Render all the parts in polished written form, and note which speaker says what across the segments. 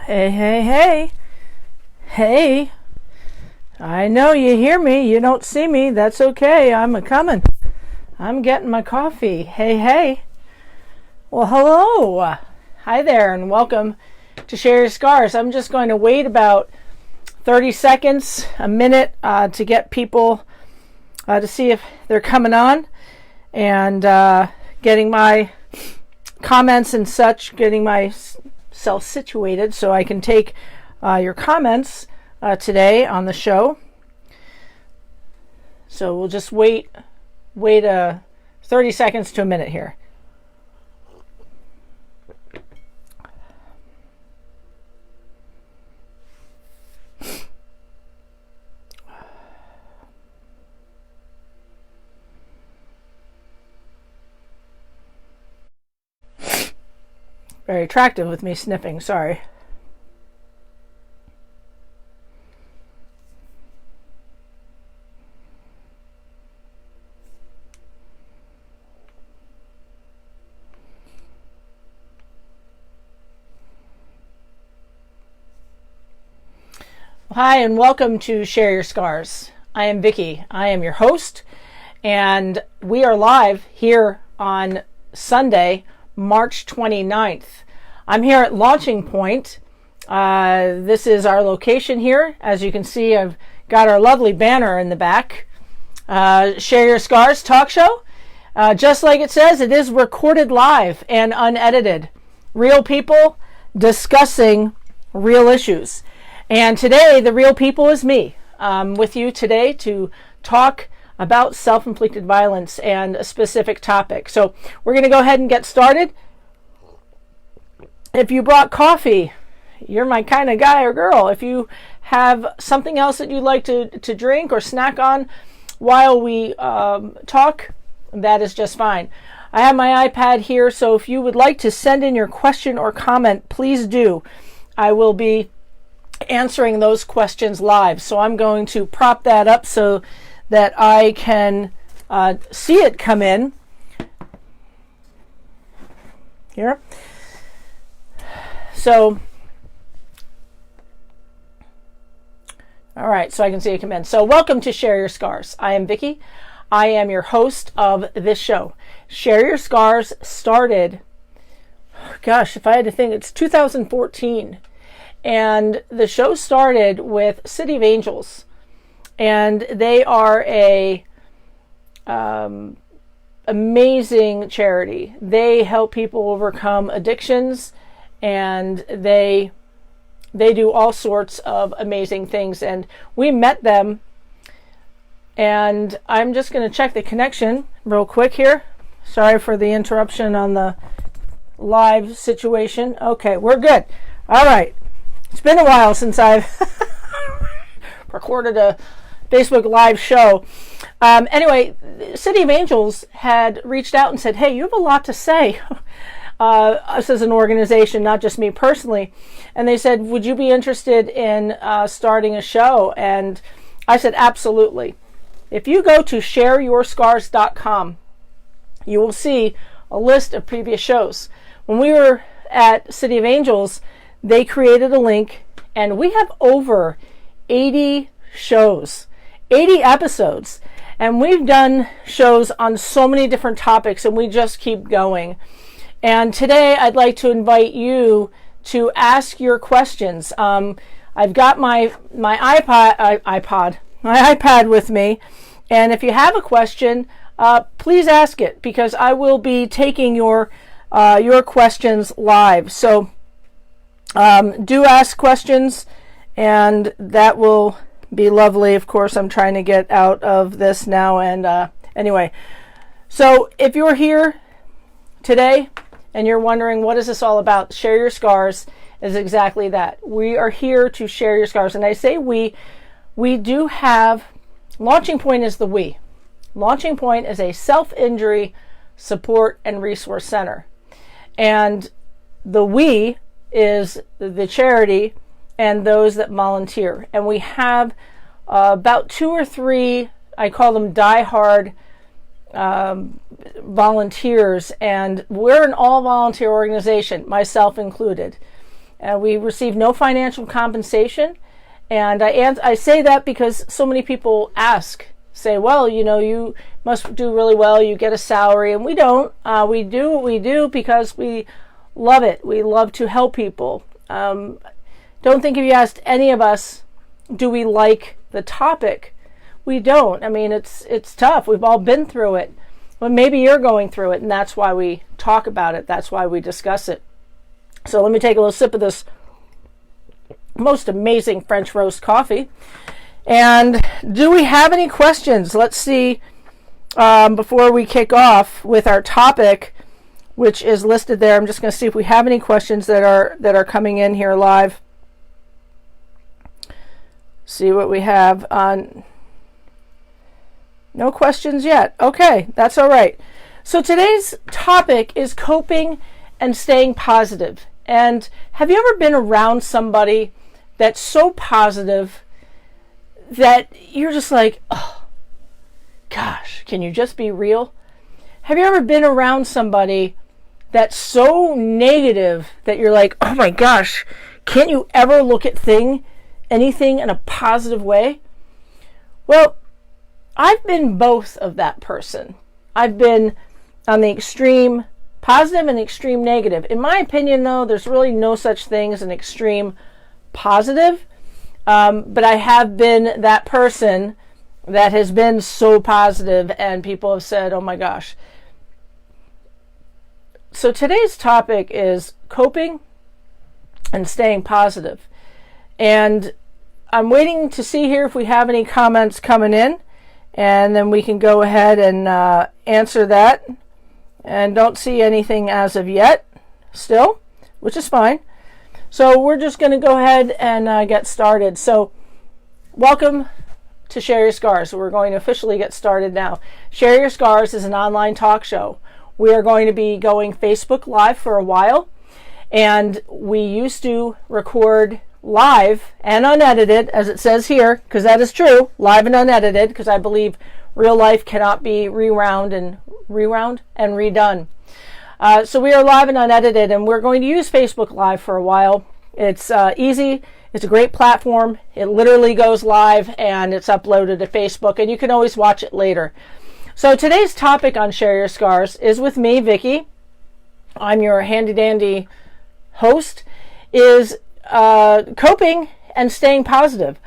Speaker 1: Hey, hey, hey. Hey. I know you hear me. You don't see me. That's okay. I'm a-coming. I'm getting my coffee. Hey, hey. Well, hello. Hi there, and welcome to Share Your Scars. I'm just going to wait about 30 seconds, a minute, to get people to see if they're coming on, and getting my comments and such, getting myself situated so I can take your comments today on the show. So we'll just wait 30 seconds to a minute here. Very attractive with me sniffing, sorry. Hi, and welcome to Share Your Scars. I am Vicki. I am your host, and we are live here on Sunday, March 29th. I'm here at Launching Point. This is our location here. As you can see, I've got our lovely banner in the back. Share Your Scars talk show. Just like it says, it is recorded live and unedited. Real people discussing real issues. And today, the real people is me. With you today to talk about self-inflicted violence and a specific topic. So we're going to go ahead and get started. If you brought coffee, you're my kind of guy or girl. If you have something else that you'd like to drink or snack on while we talk, that is just fine. I have my iPad here, so if you would like to send in your question or comment, please do. I will be answering those questions live. So I'm going to prop that up so that I can see it come in here. So, all right, so I can see it come in. So welcome to Share Your Scars. I am Vicki. I am your host of this show. Share Your Scars started, gosh, if I had to think, it's 2014. And the show started with City of Angels. And they are a amazing charity. They help people overcome addictions, and they do all sorts of amazing things. And we met them, and I'm just going to check the connection real quick here. Sorry for the interruption on the live situation. Okay, we're good. All right. It's been a while since I've recorded a Facebook Live show. Anyway, City of Angels had reached out and said, hey, you have a lot to say. Us as an organization, not just me personally. And they said, would you be interested in starting a show? And I said, absolutely. If you go to shareyourscars.com, you will see a list of previous shows. When we were at City of Angels, they created a link, and we have over 80 shows, 80 episodes, and we've done shows on so many different topics, and we just keep going. And today I'd like to invite you to ask your questions. I've got my iPad with me, and if you have a question, please ask it, because I will be taking your questions live. So do ask questions, and that will be lovely. Of course, I'm trying to get out of this now, and anyway, so if you're here today and you're wondering what is this all about, Share Your Scars is exactly that. We are here to share your scars, and I say we do have, Launching Point is the we. Launching Point is a self-injury support and resource center, and the we is the charity and those that volunteer. And we have about 2 or 3, I call them die-hard volunteers, and we're an all-volunteer organization, myself included. We receive no financial compensation. And I say that because so many people say, well, you must do really well, you get a salary, and we don't. We do what we do because we love it. We love to help people. Don't think if you asked any of us, do we like the topic? We don't. I mean, it's tough. We've all been through it. But maybe you're going through it, and that's why we talk about it. That's why we discuss it. So let me take a little sip of this most amazing French roast coffee. And do we have any questions? Let's see, before we kick off with our topic, which is listed there. I'm just going to see if we have any questions that are coming in here live. See what we have on. No questions yet. Okay, that's all right. So today's topic is coping and staying positive. And have you ever been around somebody that's so positive that you're just like, oh, gosh, can you just be real? Have you ever been around somebody that's so negative that you're like, oh my gosh, can't you ever look at anything in a positive way? Well, I've been both of that person. I've been on the extreme positive and extreme negative. In my opinion, though, there's really no such thing as an extreme positive. But I have been that person that has been so positive, and people have said, oh my gosh. So today's topic is coping and staying positive. And I'm waiting to see here if we have any comments coming in, and then we can go ahead and answer that. And don't see anything as of yet still, which is fine. So we're just going to go ahead and get started. So welcome to Share Your Scars. We're going to officially get started now. Share Your Scars is an online talk show. We are going to be going Facebook Live for a while. And we used to record live and unedited, as it says here, because that is true, live and unedited, because I believe real life cannot be rewound and redone. So we are live and unedited, and we're going to use Facebook Live for a while. It's easy. It's a great platform. It literally goes live, and it's uploaded to Facebook, and you can always watch it later. So today's topic on Share Your Scars is with me, Vicki. I'm your handy-dandy host, is coping and staying positive.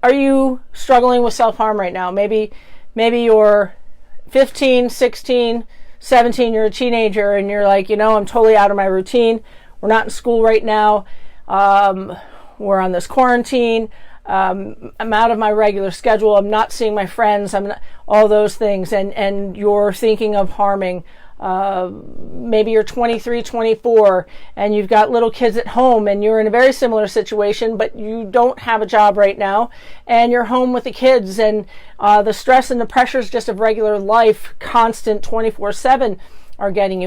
Speaker 1: Are you struggling with self-harm right now? Maybe you're 15, 16, 17, you're a teenager, and you're like, I'm totally out of my routine. We're not in school right now. We're on this quarantine. I'm out of my regular schedule. I'm not seeing my friends. All those things. And you're thinking of harming. Maybe you're 23, 24, and you've got little kids at home, and you're in a very similar situation, but you don't have a job right now, and you're home with the kids, and the stress and the pressures just of regular life, constant 24/7, are getting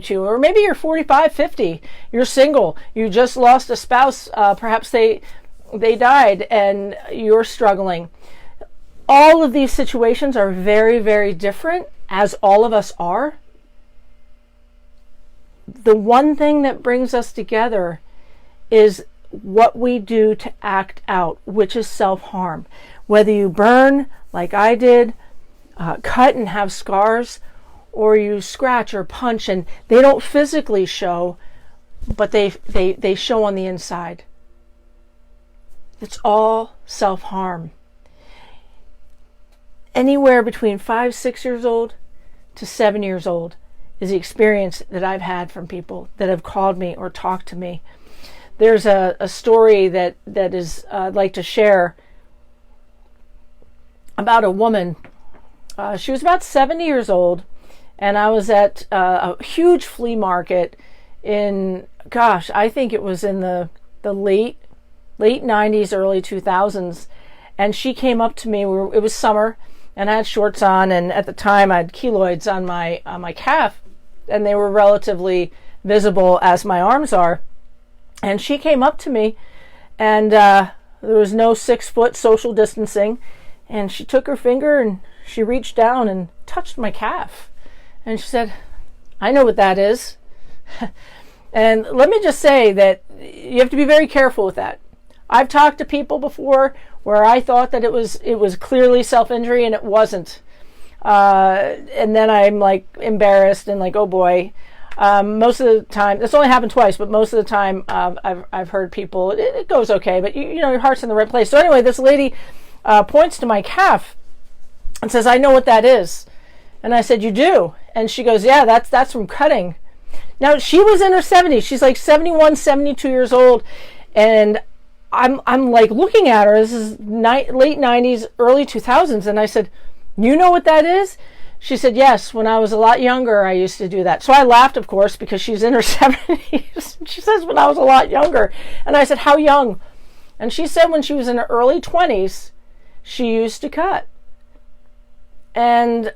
Speaker 1: to you. Or maybe you're 45, 50, you're single, you just lost a spouse, perhaps they died, and you're struggling. All of these situations are very, very different, as all of us are. The one thing that brings us together is what we do to act out, which is self-harm. Whether you burn, like I did, cut and have scars, or you scratch or punch and they don't physically show, but they show on the inside. It's all self-harm. Anywhere between 5, 6 years old to 7 years old is the experience that I've had from people that have called me or talked to me. There's a story that is I'd like to share about a woman. She was about 70 years old, and I was at a huge flea market in, I think it was in the late 90s, early 2000s, and she came up to me. It was summer, and I had shorts on, and at the time I had keloids on my calf, and they were relatively visible as my arms are. And she came up to me, and there was no 6-foot social distancing, and she took her finger and she reached down and touched my calf, and she said, I know what that is. And let me just say that you have to be very careful with that. I've talked to people before where I thought that it was clearly self-injury and it wasn't. And then I'm like embarrassed and like, oh boy. Most of the time, this only happened twice, but most of the time I've heard people, it goes okay, but you know, your heart's in the right place. So anyway, this lady points to my calf and says, I know what that is. And I said, you do? And she goes, yeah, that's from cutting. Now, she was in her 70s. She's like 71, 72 years old. And I'm like looking at her. This is late 90s, early 2000s. And I said, you know what that is? She said, yes, when I was a lot younger, I used to do that. So I laughed, of course, because she's in her 70s. She says, when I was a lot younger. And I said, how young? And she said when she was in her early 20s, she used to cut. And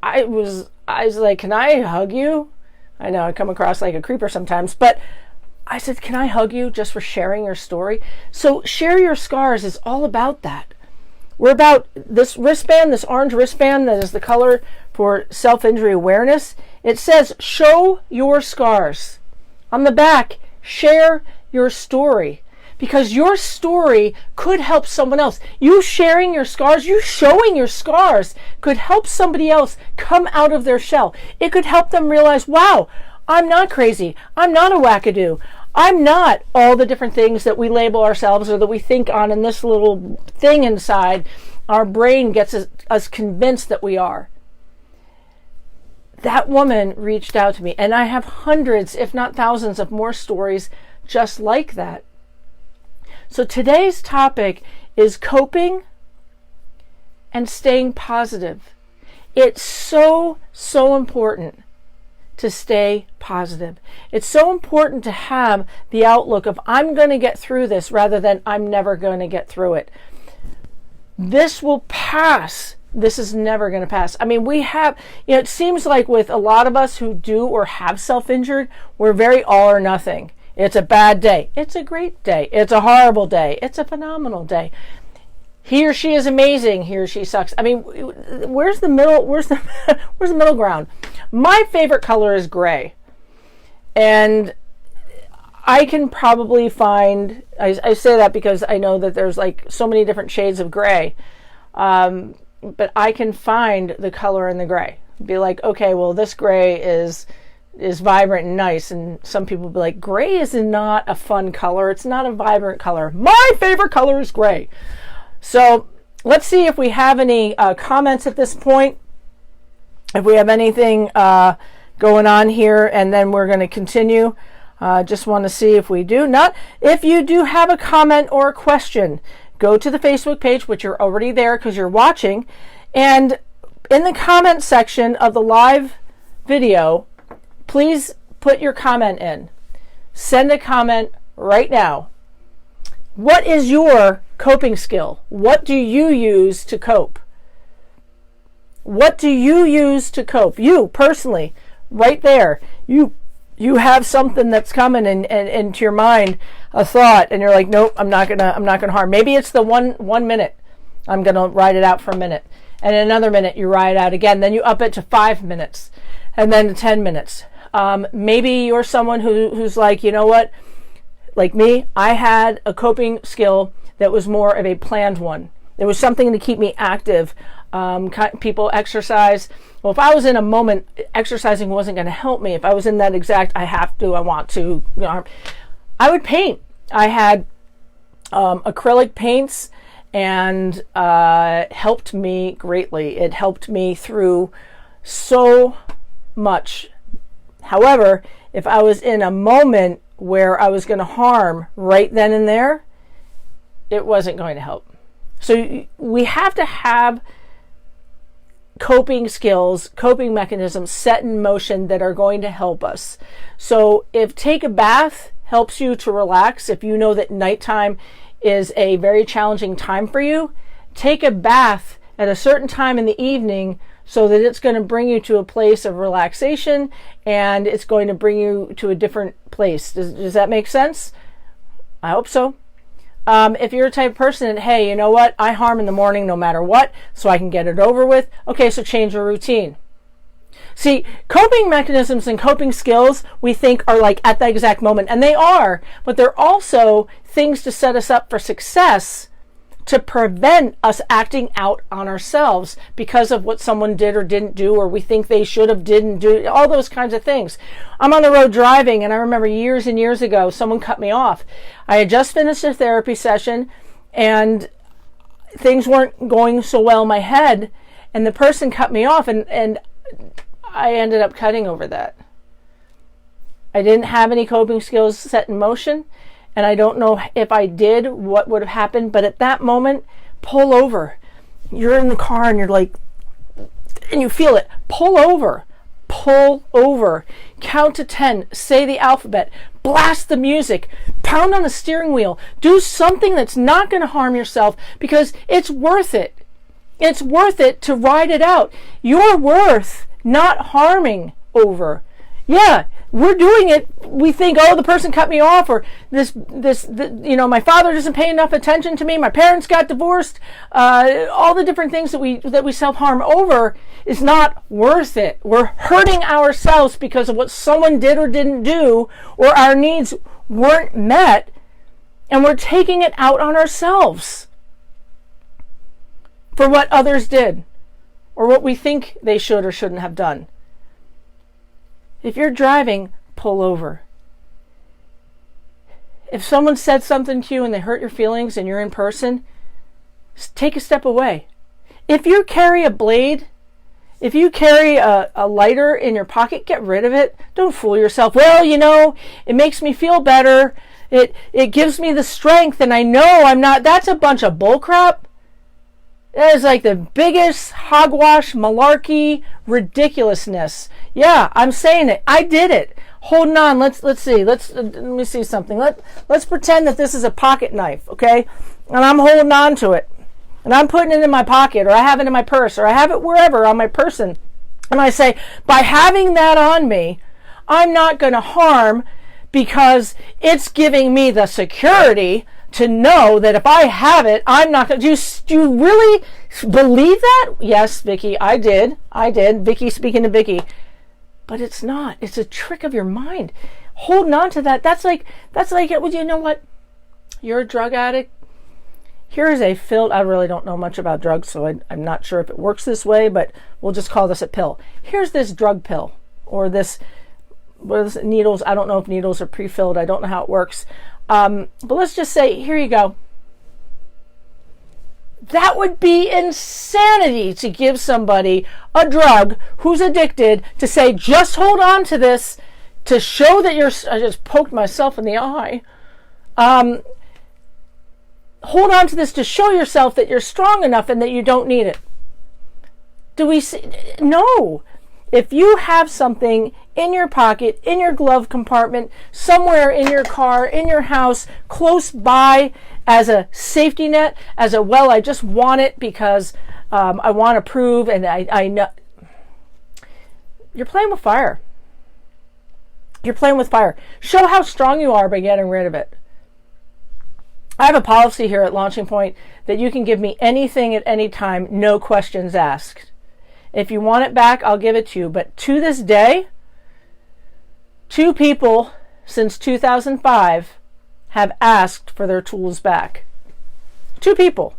Speaker 1: I was like, can I hug you? I know I come across like a creeper sometimes, but I said, can I hug you just for sharing your story? So Share Your Scars is all about that. We're about this wristband, this orange wristband that is the color for self-injury awareness. It says, show your scars. On the back, share your story. Because your story could help someone else. You sharing your scars, you showing your scars could help somebody else come out of their shell. It could help them realize, wow, I'm not crazy. I'm not a wackadoo. I'm not all the different things that we label ourselves or that we think on in this little thing inside. Our brain gets us convinced that we are. That woman reached out to me, and I have hundreds, if not thousands, of more stories just like that. So today's topic is coping and staying positive. It's so important to stay positive. It's so important to have the outlook of I'm going to get through this rather than I'm never going to get through it. This will pass. This is never going to pass. I mean, we have, it seems like with a lot of us who do or have self-injured, we're very all or nothing. It's a bad day. It's a great day. It's a horrible day. It's a phenomenal day. He or she is amazing. He or she sucks. I mean, where's the middle? Where's the middle ground? My favorite color is gray, and I can probably find. I say that because I know that there's like so many different shades of gray, but I can find the color in the gray. Be like, okay, well, this gray is vibrant and nice, and some people will be like, gray is not a fun color. It's not a vibrant color. My favorite color is gray. So let's see if we have any comments at this point, if we have anything going on here, and then we're going to continue. Just want to see if we do. Not if you do have a comment or a question, go to the Facebook page, which you're already there because you're watching, and in the comment section of the live video, please put your comment in. Send a comment right now. What is your coping skill? What do you use to cope? What do you use to cope? You personally, right there. You have something that's coming and into your mind, a thought, and you're like, nope, I'm not gonna harm. Maybe it's the one minute. I'm gonna ride it out for a minute, and in another minute you ride it out again. Then you up it to 5 minutes, and then to 10 minutes. Maybe you're someone who's like, you know what? Like me, I had a coping skill that was more of a planned one. It was something to keep me active. People exercise. Well, if I was in a moment, exercising wasn't going to help me. If I was in that exact, I have to, I want to, I would paint. I had acrylic paints, and helped me greatly. It helped me through so much. However, if I was in a moment where I was going to harm right then and there, it wasn't going to help. So we have to have coping skills, coping mechanisms set in motion that are going to help us. So if take a bath helps you to relax, if you know that nighttime is a very challenging time for you, take a bath at a certain time in the evening so that it's going to bring you to a place of relaxation, and it's going to bring you to a different place. Does that make sense? I hope so. If you're a type of person that, hey, you know what? I harm in the morning no matter what, so I can get it over with. Okay, so change your routine. See, coping mechanisms and coping skills we think are like at that exact moment, and they are, but they're also things to set us up for success, to prevent us acting out on ourselves because of what someone did or didn't do, or we think they should have didn't do, all those kinds of things. I'm on the road driving, and I remember years and years ago, someone cut me off. I had just finished a therapy session, and things weren't going so well in my head, and the person cut me off, and I ended up cutting over that. I didn't have any coping skills set in motion, and I don't know if I did what would have happened, but at that moment, pull over. You're in the car and you're like, and you feel it. Pull over. Pull over. Count to 10. Say the alphabet. Blast the music. Pound on the steering wheel. Do something that's not going to harm yourself, because it's worth it. It's worth it to ride it out. You're worth not harming over. Yeah, we're doing it. We think, oh, the person cut me off, or my father doesn't pay enough attention to me. My parents got divorced. All the different things that we self-harm over is not worth it. We're hurting ourselves because of what someone did or didn't do, or our needs weren't met, and we're taking it out on ourselves for what others did, or what we think they should or shouldn't have done. If you're driving, pull over. If someone said something to you and they hurt your feelings and you're in person, take a step away. If you carry a blade, if you carry a lighter in your pocket, get rid of it. Don't fool yourself. Well, it makes me feel better. It gives me the strength, and I know I'm not. That's a bunch of bullcrap. That is like the biggest hogwash, malarkey, ridiculousness. Yeah, I'm saying it. I did it. Holding on. Let's see. Let me see something. Let's pretend that this is a pocket knife, okay? And I'm holding on to it. And I'm putting it in my pocket, or I have it in my purse, or I have it wherever on my person. And I say, by having that on me, I'm not going to harm, because it's giving me the security to know that if I have it, I'm not going to. Do you really believe that? Yes, Vicky, I did. Vicky, speaking to Vicky. But it's not. It's a trick of your mind. Holding on to that, that's like, well, you know what? You're a drug addict. Here is a filled, I really don't know much about drugs, so I'm not sure if it works this way, but we'll just call this a pill. Here's this drug pill, or this, what is it, needles? I don't know if needles are pre-filled. I don't know how it works. But let's just say, here you go. That would be insanity to give somebody a drug who's addicted to say, just hold on to this to show that you're, I just poked myself in the eye. Hold on to this to show yourself that you're strong enough and that you don't need it. Do we see? No. If you have something in your pocket, in your glove compartment, somewhere in your car, in your house, close by, as a safety net, as a, well, I just want it because I want to prove, and I know. You're playing with fire. You're playing with fire. Show how strong you are by getting rid of it. I have a policy here at Launching Point that you can give me anything at any time, no questions asked. If you want it back, I'll give it to you. But to this day, 2 people since 2005 have asked for their tools back. 2 people.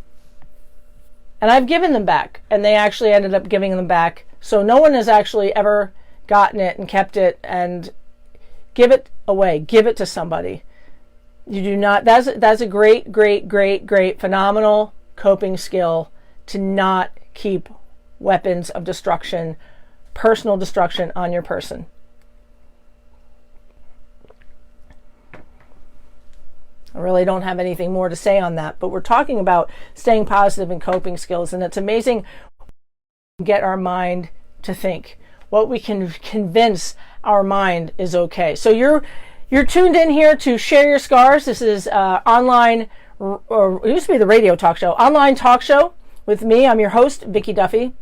Speaker 1: And I've given them back. And they actually ended up giving them back. So no one has actually ever gotten it and kept it. And give it away. Give it to somebody. You do not. That's a great, phenomenal coping skill, to not keep weapons of destruction, personal destruction on your person. I really don't have anything more to say on that, but we're talking about staying positive and coping skills, and it's amazing what we can get our mind to think, what we can convince our mind is okay. So you're tuned in here to Share Your Scars. This is online, or it used to be the radio talk show, online talk show with me. I'm your host, Vicki Duffy.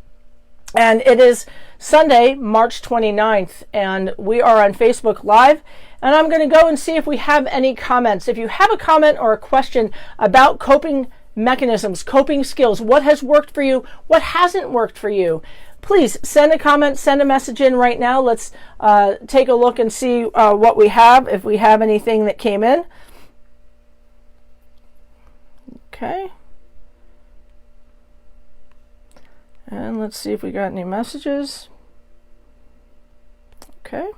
Speaker 1: And it is Sunday, March 29th, and we are on Facebook Live. And I'm going to go and see if we have any comments. If you have a comment or a question about coping mechanisms, coping skills, what has worked for you, what hasn't worked for you, please send a comment, send a message in right now. Let's take a look and see what we have, if we have anything that came in. Okay. And let's see if we got any messages. Okay.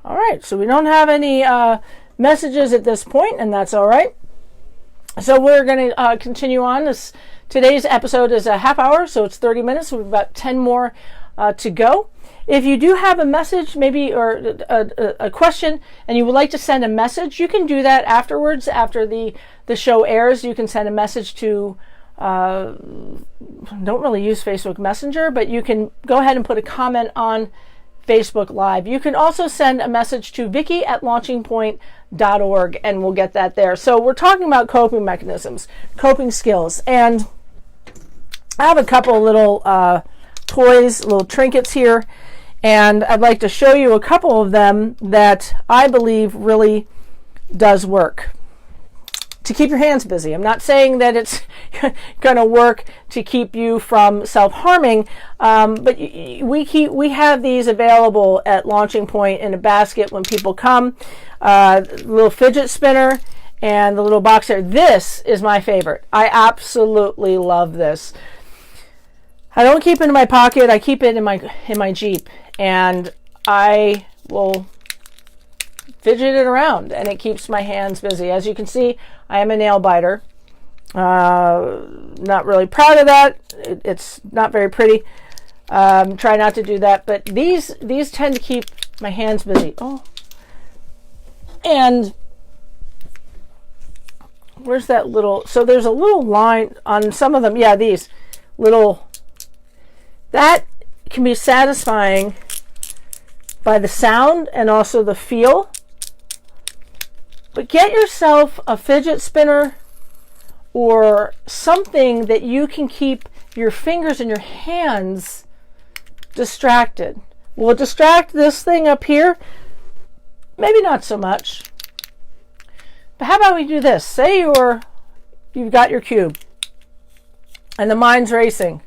Speaker 1: All right, so we don't have any messages at this point, and that's all right. So we're going to continue on. Today's episode is a half hour, so it's 30 minutes. So we've got 10 more to go. If you do have a message, maybe, or a question, and you would like to send a message, you can do that afterwards. After the show airs, you can send a message to, don't really use Facebook Messenger, but you can go ahead and put a comment on Facebook Live. You can also send a message to Vicki@launchingpoint.org, and we'll get that there. So we're talking about coping mechanisms, coping skills, and I have a couple of little toys, little trinkets here, and I'd like to show you a couple of them that I believe really does work to keep your hands busy. I'm not saying that it's going to work to keep you from self-harming, but we have these available at Launching Point in a basket when people come. Little fidget spinner and the little box there. This is my favorite. I absolutely love this. I don't keep it in my pocket. I keep it in my Jeep, and I will fidget it around, and it keeps my hands busy. As you can see, I am a nail biter. Not really proud of that. It's not very pretty. Try not to do that, but these tend to keep my hands busy. Oh, and where's that little? So there's a little line on some of them. Yeah, these little. That can be satisfying by the sound and also the feel. But get yourself a fidget spinner or something that you can keep your fingers and your hands distracted. Will it distract this thing up here? Maybe not so much. But how about we do this? Say you've got your cube and the mind's racing.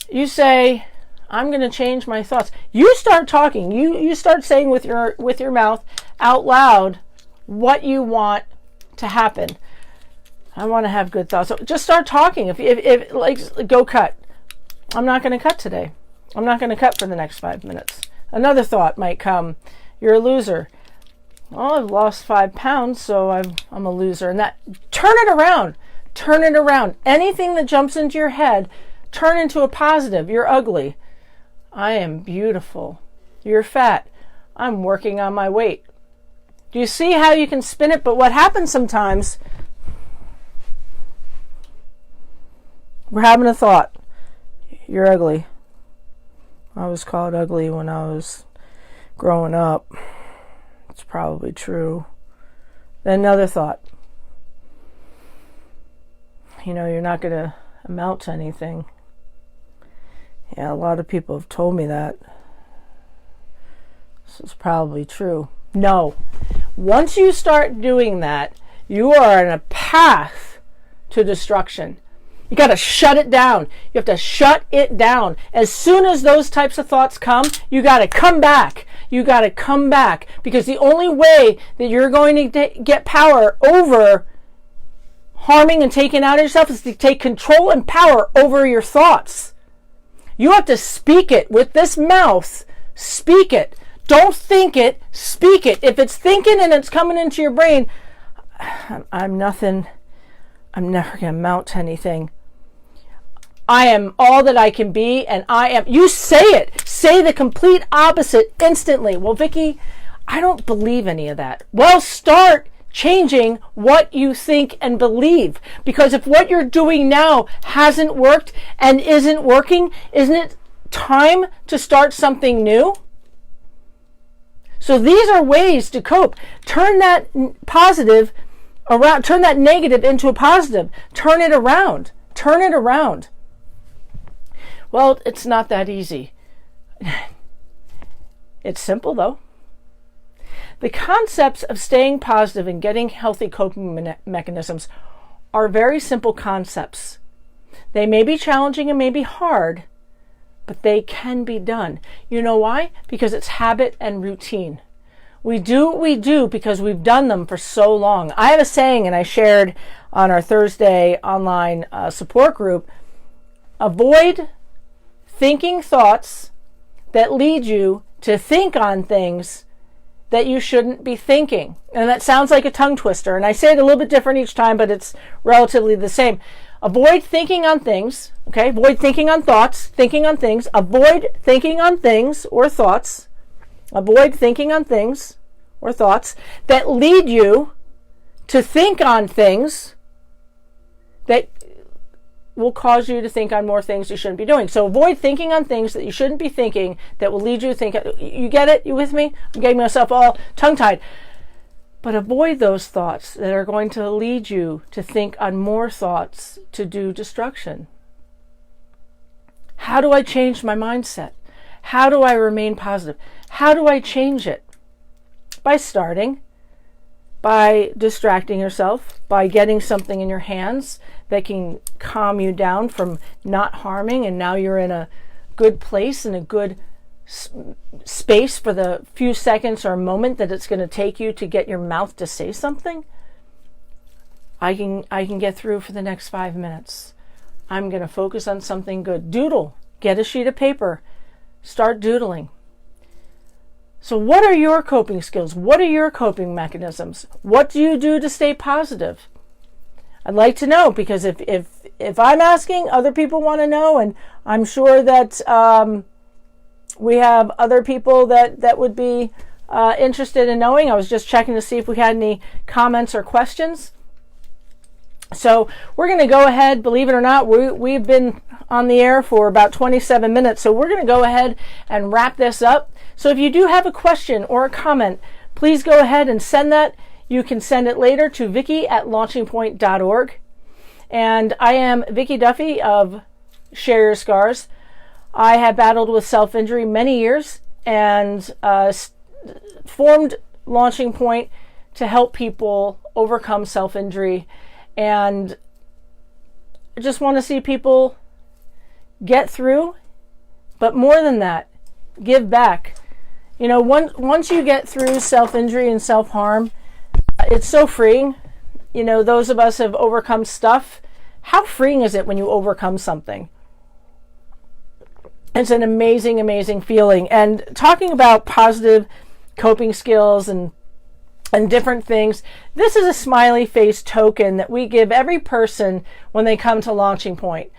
Speaker 1: You say, I'm going to change my thoughts. You start talking. You start saying with your mouth out loud what you want to happen. I want to have good thoughts. So just start talking. If like, go cut. I'm not going to cut today. I'm not going to cut for the next 5 minutes. Another thought might come. You're a loser. Well, I've lost 5 pounds, so I'm a loser. And that, turn it around. Turn it around. Anything that jumps into your head, turn into a positive. You're ugly. I am beautiful. You're fat. I'm working on my weight. Do you see how you can spin it? But what happens sometimes, we're having a thought. You're ugly. I was called ugly when I was growing up. It's probably true. Then another thought. You're not going to amount to anything. Yeah, a lot of people have told me that. This is probably true. No. Once you start doing that, you are on a path to destruction. You got to shut it down. You have to shut it down. As soon as those types of thoughts come, you got to come back. You got to come back, because the only way that you're going to get power over harming and taking out of yourself is to take control and power over your thoughts. You have to speak it with this mouth. Speak it. Don't think it. Speak it. If it's thinking and it's coming into your brain, I'm nothing. I'm never going to amount to anything. I am all that I can be, and I am. You say it. Say the complete opposite instantly. Well, Vicki, I don't believe any of that. Well, start changing what you think and believe. Because if what you're doing now hasn't worked and isn't working, isn't it time to start something new? So these are ways to cope. Turn that positive around. Turn that negative into a positive. Turn it around. Turn it around. Well, it's not that easy. It's simple, though. The concepts of staying positive and getting healthy coping mechanisms are very simple concepts. They may be challenging and may be hard, but they can be done. You know why? Because it's habit and routine. We do what we do because we've done them for so long. I have a saying, and I shared on our Thursday online support group: avoid thinking thoughts that lead you to think on things that you shouldn't be thinking. And that sounds like a tongue twister, and I say it a little bit different each time, but it's relatively the same. Avoid thinking on things, okay? Avoid thinking on thoughts, thinking on things. Avoid thinking on things or thoughts. Avoid thinking on things or thoughts that lead you to think on things that will cause you to think on more things you shouldn't be doing. So avoid thinking on things that you shouldn't be thinking that will lead you to think. You get it? You with me? I'm getting myself all tongue-tied. But avoid those thoughts that are going to lead you to think on more thoughts to do destruction. How do I change my mindset? How do I remain positive? How do I change it? By starting, by distracting yourself, by getting something in your hands that can calm you down from not harming, and now you're in a good place and a good space for the few seconds or a moment that it's going to take you to get your mouth to say something. I can get through for the next 5 minutes. I'm going to focus on something good. Doodle. Get a sheet of paper. Start doodling. So what are your coping skills? What are your coping mechanisms? What do you do to stay positive? I'd like to know, because if I'm asking, other people want to know, and I'm sure that we have other people that would be interested in knowing. I was just checking to see if we had any comments or questions. So we're going to go ahead, believe it or not, we've been on the air for about 27 minutes, so we're going to go ahead and wrap this up. So if you do have a question or a comment, please go ahead and send that. You can send it later to Vicki@launchingpoint.org. And I am Vicki Duffy of Share Your Scars. I have battled with self-injury many years and formed Launching Point to help people overcome self-injury. And I just want to see people get through, but more than that, give back. You know, once you get through self-injury and self-harm, it's so freeing. You know, those of us have overcome stuff. How freeing is it when you overcome something? It's an amazing, amazing feeling. And talking about positive coping skills and different things, this is a smiley face token that we give every person when they come to Launching Point.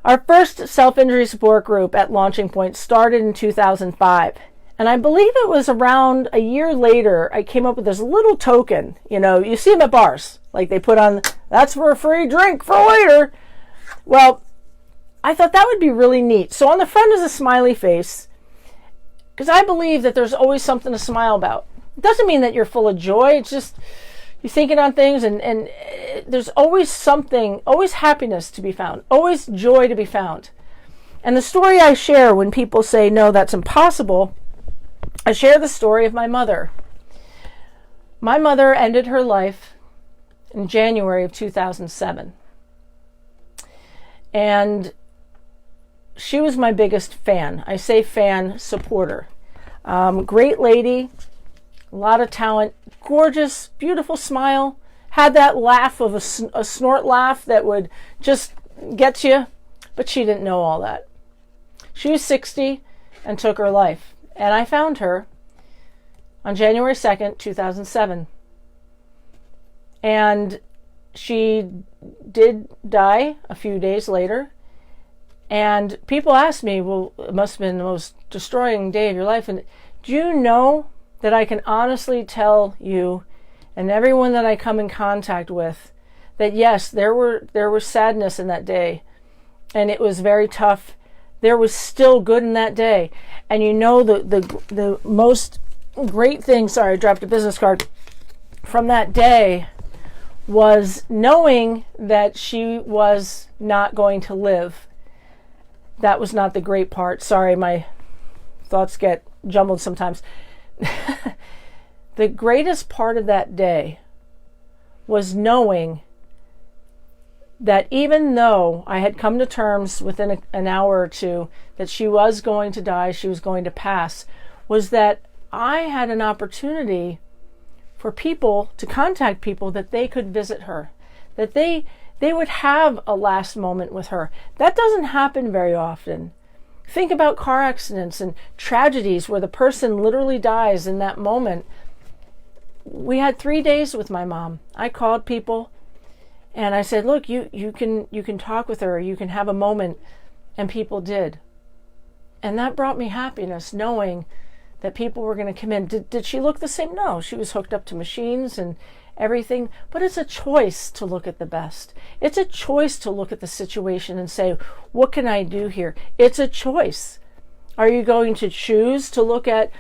Speaker 1: Our first self-injury support group at Launching Point started in 2005. And I believe it was around a year later, I came up with this little token. You know, you see them at bars. Like they put on, that's for a free drink for later. Well, I thought that would be really neat. So on the front is a smiley face, because I believe that there's always something to smile about. It doesn't mean that you're full of joy. It's just you're thinking on things, and there's always something, always happiness to be found, always joy to be found. And the story I share when people say, no, that's impossible, I share the story of my mother. My mother ended her life in January of 2007. And she was my biggest fan. I say fan, supporter. Great lady, a lot of talent, gorgeous, beautiful smile, had that laugh of a snort laugh that would just get you, but she didn't know all that. She was 60 and took her life. And I found her on January 2nd, 2007. And she did die a few days later. And people asked me, well, it must have been the most destroying day of your life. And do you know that I can honestly tell you and everyone that I come in contact with that yes, there was sadness in that day. And it was very tough. There was still good in that day. And you know the most great thing, sorry, I dropped a business card, from that day was knowing that she was not going to live. That was not the great part. Sorry, my thoughts get jumbled sometimes. The greatest part of that day was knowing that even though I had come to terms within an hour or two that she was going to die, she was going to pass, was that I had an opportunity for people to contact people that they could visit her, that they would have a last moment with her. That doesn't happen very often. Think about car accidents and tragedies where the person literally dies in that moment. We had 3 days with my mom. I called people and I said, look, you can talk with her, you can have a moment, and people did. And that brought me happiness, knowing that people were going to come in. Did she look the same? No, she was hooked up to machines and everything, but it's a choice to look at the best. It's a choice to look at the situation and say, what can I do here? It's a choice. Are you going to choose to look at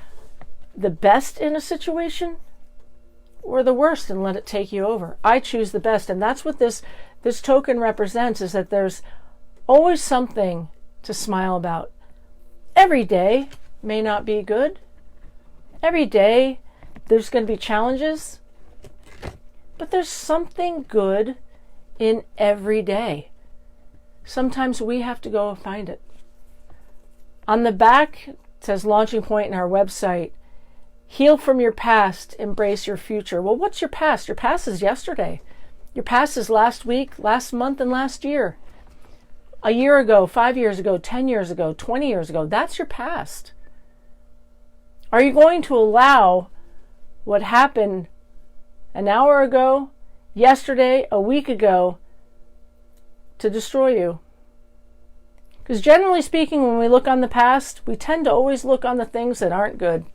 Speaker 1: the best in a situation or the worst and let it take you over? I choose the best, and that's what this token represents, is that there's always something to smile about. Every day may not be good. Every day there's going to be challenges, but there's something good in every day. Sometimes we have to go and find it. On the back, it says launching point in our website, heal from your past, embrace your future. Well, what's your past? Your past is yesterday. Your past is last week, last month, and last year. A year ago, 5 years ago, 10 years ago, 20 years ago. That's your past. Are you going to allow what happened an hour ago, yesterday, a week ago, to destroy you? Because generally speaking, when we look on the past, we tend to always look on the things that aren't good.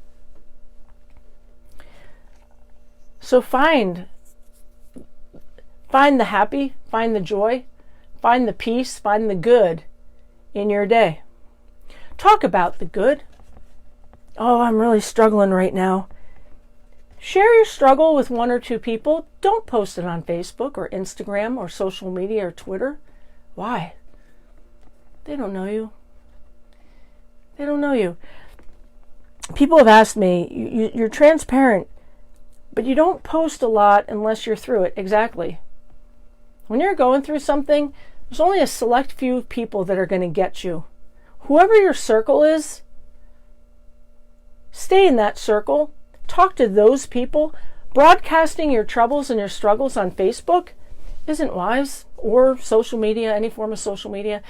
Speaker 1: So find the happy, find the joy, find the peace, find the good in your day. Talk about the good. Oh, I'm really struggling right now. Share your struggle with 1 or 2 people. Don't post it on Facebook or Instagram or social media or Twitter. Why? They don't know you. They don't know you. People have asked me, you're transparent, but you don't post a lot unless you're through it. Exactly. When you're going through something, there's only a select few people that are going to get you. Whoever your circle is, stay in that circle. Talk to those people. Broadcasting your troubles and your struggles on Facebook isn't wise, or social media, any form of social media.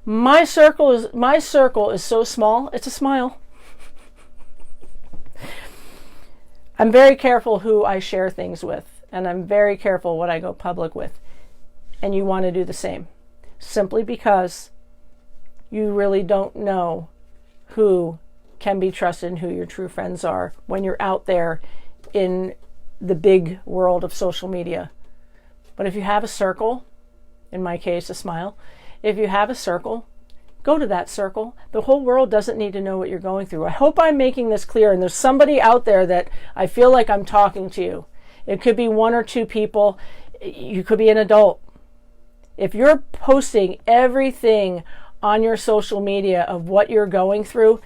Speaker 1: My circle is so small, it's a smile. I'm very careful who I share things with, and I'm very careful what I go public with. And you want to do the same, simply because you really don't know who can be trusted and who your true friends are when you're out there in the big world of social media. But if you have a circle, in my case, a smile, if you have a circle, go to that circle. The whole world doesn't need to know what you're going through. I hope I'm making this clear, and there's somebody out there that I feel like I'm talking to you. It could be 1 or 2 people. You could be an adult. If you're posting everything on your social media of what you're going through,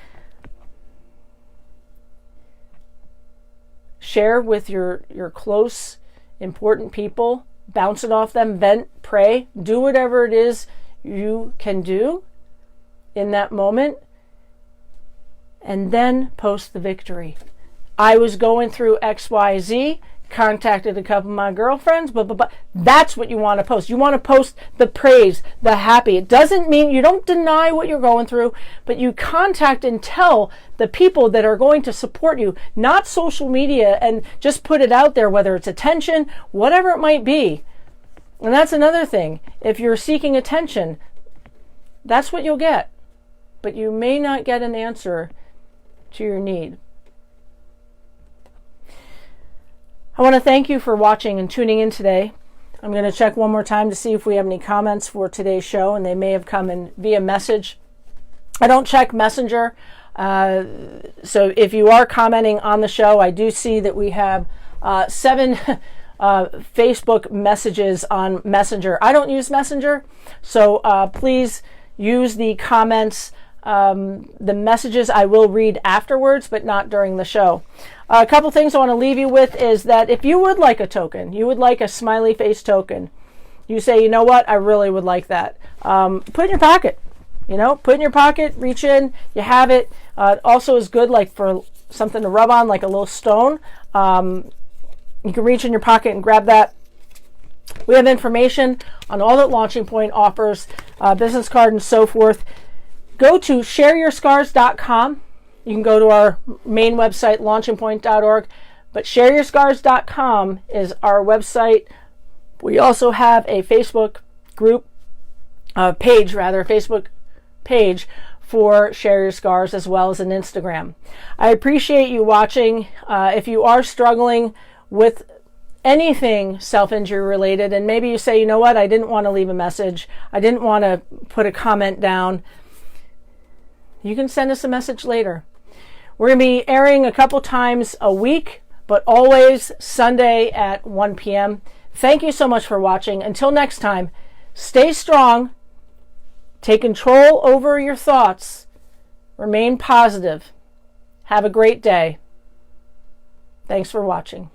Speaker 1: share with your close, important people, bounce it off them, vent, pray, do whatever it is you can do in that moment, and then post the victory. I was going through XYZ, contacted a couple of my girlfriends, but that's what you want to post. You want to post the praise, the happy. It doesn't mean you don't deny what you're going through, but you contact and tell the people that are going to support you, not social media and just put it out there, whether it's attention, whatever it might be. And that's another thing. If you're seeking attention, that's what you'll get, but you may not get an answer to your need. I want to thank you for watching and tuning in today. I'm going to check one more time to see if we have any comments for today's show, and they may have come in via message. I don't check Messenger, so if you are commenting on the show, I do see that we have 7 Facebook messages on Messenger. I don't use Messenger, so please use the comments. The messages I will read afterwards, but not during the show. A couple things I want to leave you with is that if you would like a token, you would like a smiley face token, you say, you know what, I really would like that. Put it in your pocket. Put it in your pocket, reach in, you have it. Also is good like for something to rub on, like a little stone. You can reach in your pocket and grab that. We have information on all that Launching Point offers, business card and so forth. Go to shareyourscars.com. You can go to our main website, launchingpoint.org, but shareyourscars.com is our website. We also have a Facebook Facebook page for Share Your Scars, as well as an Instagram. I appreciate you watching. If you are struggling with anything self-injury related, and maybe you say, you know what, I didn't want to leave a message, I didn't want to put a comment down, you can send us a message later. We're going to be airing a couple times a week, but always Sunday at 1 p.m. Thank you so much for watching. Until next time, stay strong, take control over your thoughts, remain positive. Have a great day. Thanks for watching.